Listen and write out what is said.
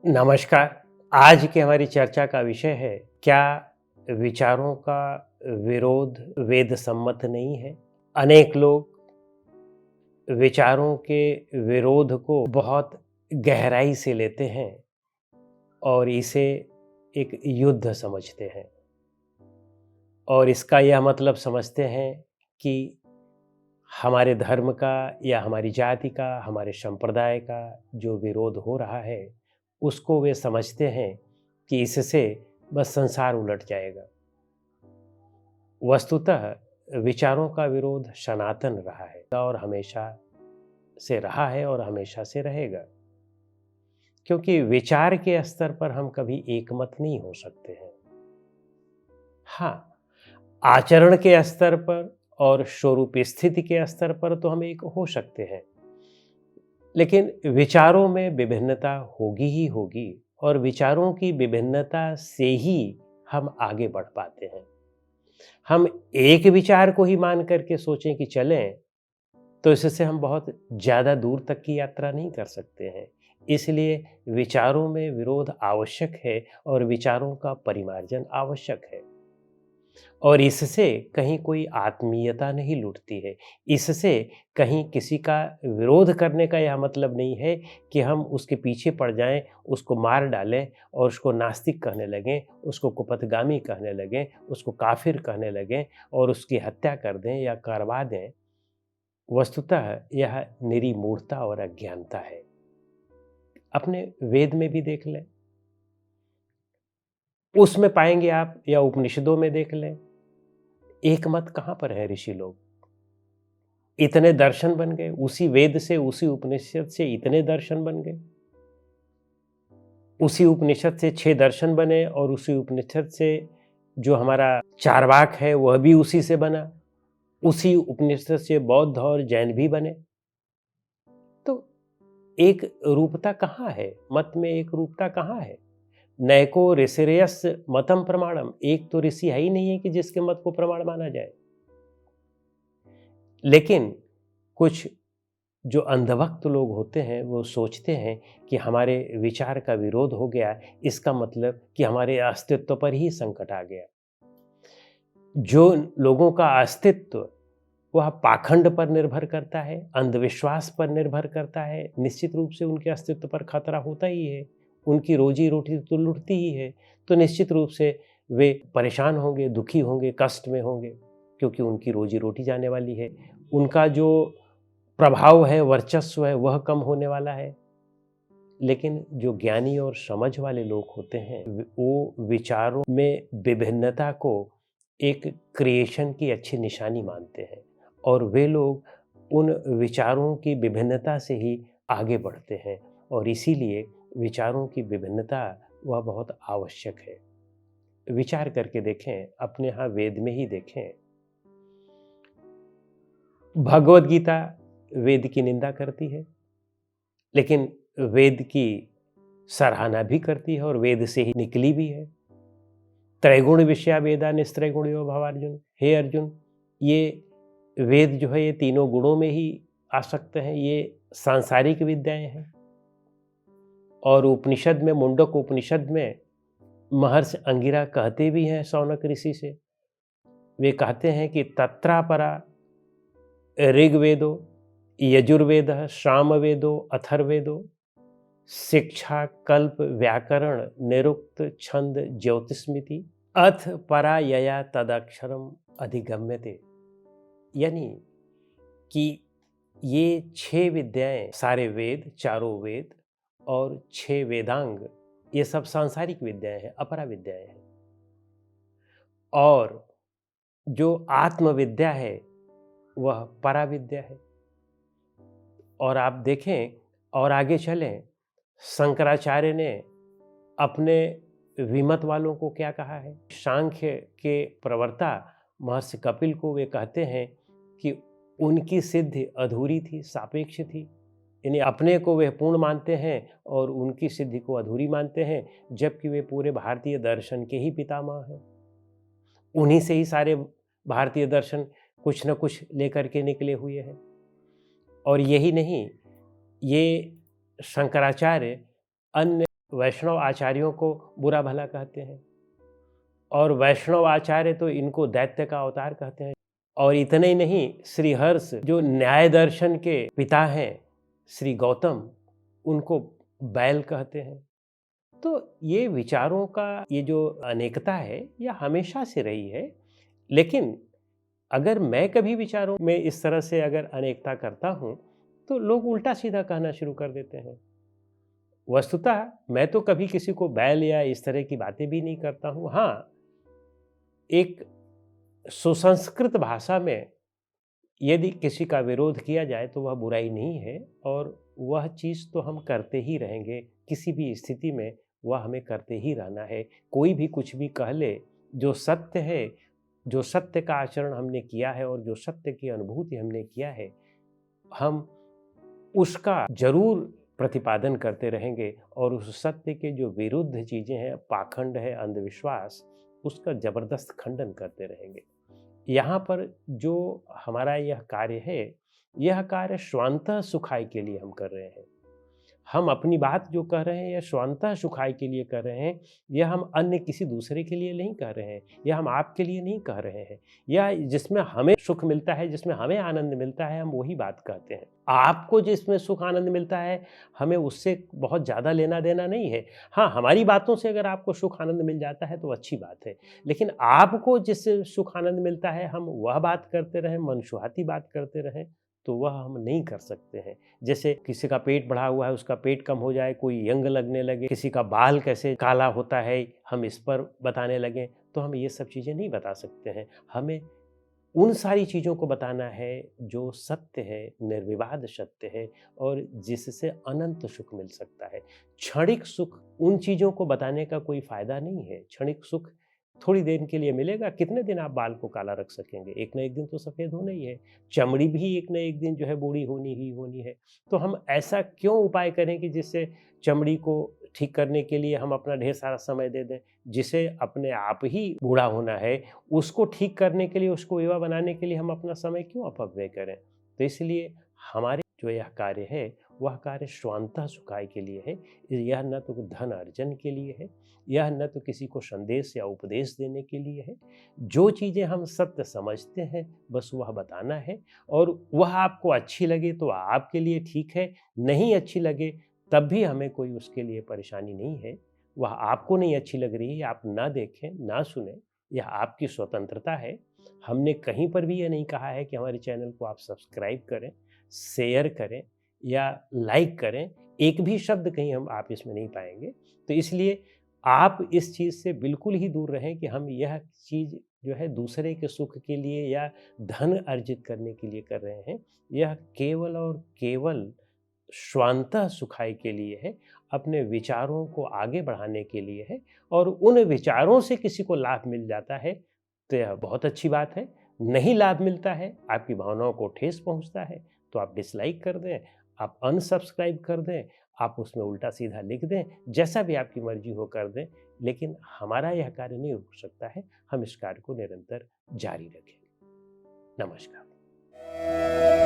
नमस्कार। आज की हमारी चर्चा का विषय है, क्या विचारों का विरोध वेद सम्मत नहीं है? अनेक लोग विचारों के विरोध को बहुत गहराई से लेते हैं और इसे एक युद्ध समझते हैं और इसका यह मतलब समझते हैं कि हमारे धर्म का या हमारी जाति का, हमारे संप्रदाय का जो विरोध हो रहा है, उसको वे समझते हैं कि इससे बस संसार उलट जाएगा। वस्तुतः विचारों का विरोध सनातन रहा है और हमेशा से रहा है और हमेशा से रहेगा, क्योंकि विचार के स्तर पर हम कभी एकमत नहीं हो सकते हैं। हाँ, आचरण के स्तर पर और स्वरूप स्थिति के स्तर पर तो हम एक हो सकते हैं, लेकिन विचारों में विभिन्नता होगी ही होगी और विचारों की विभिन्नता से ही हम आगे बढ़ पाते हैं। हम एक विचार को ही मान करके सोचें कि चलें, तो इससे हम बहुत ज़्यादा दूर तक की यात्रा नहीं कर सकते हैं। इसलिए विचारों में विरोध आवश्यक है और विचारों का परिमार्जन आवश्यक है। और इससे कहीं कोई आत्मीयता नहीं लुटती है। इससे कहीं किसी का विरोध करने का यह मतलब नहीं है कि हम उसके पीछे पड़ जाएं, उसको मार डालें और उसको नास्तिक कहने लगें, उसको कुपथगामी कहने लगें, उसको काफिर कहने लगें और उसकी हत्या कर दें या करवा दें। वस्तुतः यह निरी मूर्खता और अज्ञानता है। अपने वेद में भी देख लें, उसमें पाएंगे आप, या उपनिषदों में देख लें, एक मत कहाँ पर है ऋषि लोग? इतने दर्शन बन गए, उसी वेद से, उसी उपनिषद से इतने दर्शन बन गए। उसी उपनिषद से 6 दर्शन बने और उसी उपनिषद से जो हमारा चार्वाक है वह भी उसी से बना। उसी उपनिषद से बौद्ध और जैन भी बने। तो एक रूपता कहाँ है? मत में एक रूपता कहाँ है? नैको ऋषिरेयस् मतम प्रमाणम। एक तो ऋषि है ही नहीं है कि जिसके मत को प्रमाण माना जाए। लेकिन कुछ जो अंधभक्त लोग होते हैं वो सोचते हैं कि हमारे विचार का विरोध हो गया, इसका मतलब कि हमारे अस्तित्व पर ही संकट आ गया। जो लोगों का अस्तित्व वह पाखंड पर निर्भर करता है, अंधविश्वास पर निर्भर करता है, निश्चित रूप से उनके अस्तित्व पर खतरा होता ही है। उनकी रोजी रोटी तो लुटती ही है, तो निश्चित रूप से वे परेशान होंगे, दुखी होंगे, कष्ट में होंगे, क्योंकि उनकी रोजी रोटी जाने वाली है। उनका जो प्रभाव है, वर्चस्व है, वह कम होने वाला है। लेकिन जो ज्ञानी और समझ वाले लोग होते हैं, वो विचारों में विभिन्नता को एक क्रिएशन की अच्छी निशानी मानते हैं और वे लोग उन विचारों की विभिन्नता से ही आगे बढ़ते हैं और इसीलिए विचारों की विभिन्नता वह बहुत आवश्यक है। विचार करके देखें, अपने यहाँ वेद में ही देखें। भगवद गीता वेद की निंदा करती है, लेकिन वेद की सराहना भी करती है और वेद से ही निकली भी है। त्रैगुण विषया वेदा निस्त्रैगुण्यो भवार्जुन। हे अर्जुन, ये वेद जो है ये तीनों गुणों में ही आसक्त हैं। ये सांसारिक विद्याएं हैं। और उपनिषद में, मुंडक उपनिषद में महर्षि अंगिरा कहते भी हैं शौनक ऋषि से। वे कहते हैं कि तत्रापरा ऋग्वेदो यजुर्वेदः सामवेदो अथर्वेदो शिक्षा कल्प व्याकरण निरुक्त छंद ज्योतिस्मृति अथ परा यया तदक्षरम अधिगम्यते। यानी कि ये 6 विद्याएं, सारे वेद, चारों वेद और 6 वेदांग, ये सब सांसारिक विद्याएं हैं, अपरा विद्याएं हैं। और जो आत्मविद्या है वह परा विद्या है। और आप देखें और आगे चलें, शंकराचार्य ने अपने विमत वालों को क्या कहा है? सांख्य के प्रवक्ता महर्षि कपिल को वे कहते हैं कि उनकी सिद्धि अधूरी थी, सापेक्ष थी। यानी अपने को वे पूर्ण मानते हैं और उनकी सिद्धि को अधूरी मानते हैं, जबकि वे पूरे भारतीय दर्शन के ही पितामह हैं। उन्हीं से ही सारे भारतीय दर्शन कुछ न कुछ लेकर के निकले हुए हैं। और यही नहीं, ये शंकराचार्य अन्य वैष्णव आचार्यों को बुरा भला कहते हैं, और वैष्णव आचार्य तो इनको दैत्य का अवतार कहते हैं। और इतने ही नहीं, श्री हर्ष जो न्याय दर्शन के पिता हैं, श्री गौतम, उनको बैल कहते हैं। तो ये विचारों का ये जो अनेकता है, यह हमेशा से रही है। लेकिन अगर मैं कभी विचारों में इस तरह से अगर अनेकता करता हूँ, तो लोग उल्टा सीधा कहना शुरू कर देते हैं। वस्तुतः मैं तो कभी किसी को बैल या इस तरह की बातें भी नहीं करता हूँ। हाँ, एक सुसंस्कृत भाषा में यदि किसी का विरोध किया जाए तो वह बुराई नहीं है, और वह चीज़ तो हम करते ही रहेंगे। किसी भी स्थिति में वह हमें करते ही रहना है। कोई भी कुछ भी कह ले, जो सत्य है, जो सत्य का आचरण हमने किया है और जो सत्य की अनुभूति हमने किया है, हम उसका ज़रूर प्रतिपादन करते रहेंगे, और उस सत्य के जो विरुद्ध चीज़ें हैं, पाखंड है, अंधविश्वास, उसका ज़बरदस्त खंडन करते रहेंगे। यहाँ पर जो हमारा यह कार्य है, यह कार्य स्वांतः सुखाय के लिए हम कर रहे हैं। हम अपनी बात जो कह रहे हैं, यह स्वांतः सुखाय के लिए कर रहे हैं। यह हम अन्य किसी दूसरे के लिए नहीं कह रहे हैं, यह हम आपके लिए नहीं कह रहे हैं। यह जिसमें हमें सुख मिलता है, जिसमें हमें आनंद मिलता है, हम वही बात कहते हैं। आपको जिसमें सुख आनंद मिलता है, हमें उससे बहुत ज़्यादा लेना देना नहीं है। हाँ, हमारी बातों से अगर आपको सुख आनंद मिल जाता है तो अच्छी बात है। लेकिन आपको जिससे सुख आनंद मिलता है, हम वह बात करते रहें, मनसुहाती बात करते रहें, तो वह हम नहीं कर सकते हैं। जैसे किसी का पेट बढ़ा हुआ है, उसका पेट कम हो जाए, कोई यंग लगने लगे, किसी का बाल कैसे काला होता है, हम इस पर बताने लगें, तो हम ये सब चीज़ें नहीं बता सकते हैं। हमें उन सारी चीज़ों को बताना है जो सत्य है, निर्विवाद सत्य है, और जिससे अनंत सुख मिल सकता है। क्षणिक सुख, उन चीज़ों को बताने का कोई फ़ायदा नहीं है। क्षणिक सुख थोड़ी देर के लिए मिलेगा। कितने दिन आप बाल को काला रख सकेंगे? एक ना एक दिन तो सफ़ेद होना ही है। चमड़ी भी एक ना एक दिन जो है बूढ़ी होनी ही होनी है। तो हम ऐसा क्यों उपाय करें कि जिससे चमड़ी को ठीक करने के लिए हम अपना ढेर सारा समय दे दें? जिसे अपने आप ही बूढ़ा होना है, उसको ठीक करने के लिए, उसको युवा बनाने के लिए हम अपना समय क्यों अपव्यय करें? तो इसलिए हमारे जो यह कार्य है, वह कार्य स्वांतः सुखाय के लिए है। यह न तो धन अर्जन के लिए है, यह न तो किसी को संदेश या उपदेश देने के लिए है। जो चीज़ें हम सत्य समझते हैं, बस वह बताना है, और वह आपको अच्छी लगे तो आपके लिए ठीक है, नहीं अच्छी लगे तब भी हमें कोई उसके लिए परेशानी नहीं है। वह आपको नहीं अच्छी लग रही है, आप ना देखें, ना सुनें, यह आपकी स्वतंत्रता है। हमने कहीं पर भी यह नहीं कहा है कि हमारे चैनल को आप सब्सक्राइब करें, शेयर करें या लाइक करें। एक भी शब्द कहीं हम आप इसमें नहीं पाएँगे। तो इसलिए आप इस चीज़ से बिल्कुल ही दूर रहें कि हम यह चीज़ जो है दूसरे के सुख के लिए या धन अर्जित करने के लिए कर रहे हैं। यह केवल और केवल स्वांतः सुखाय के लिए है, अपने विचारों को आगे बढ़ाने के लिए है, और उन विचारों से किसी को लाभ मिल जाता है तो यह बहुत अच्छी बात है। नहीं लाभ मिलता है, आपकी भावनाओं को ठेस पहुंचता है, तो आप डिसलाइक कर दें, आप अनसब्सक्राइब कर दें, आप उसमें उल्टा सीधा लिख दें, जैसा भी आपकी मर्जी हो कर दें। लेकिन हमारा यह कार्य नहीं रुक सकता है, हम इस कार्य को निरंतर जारी रखेंगे। नमस्कार।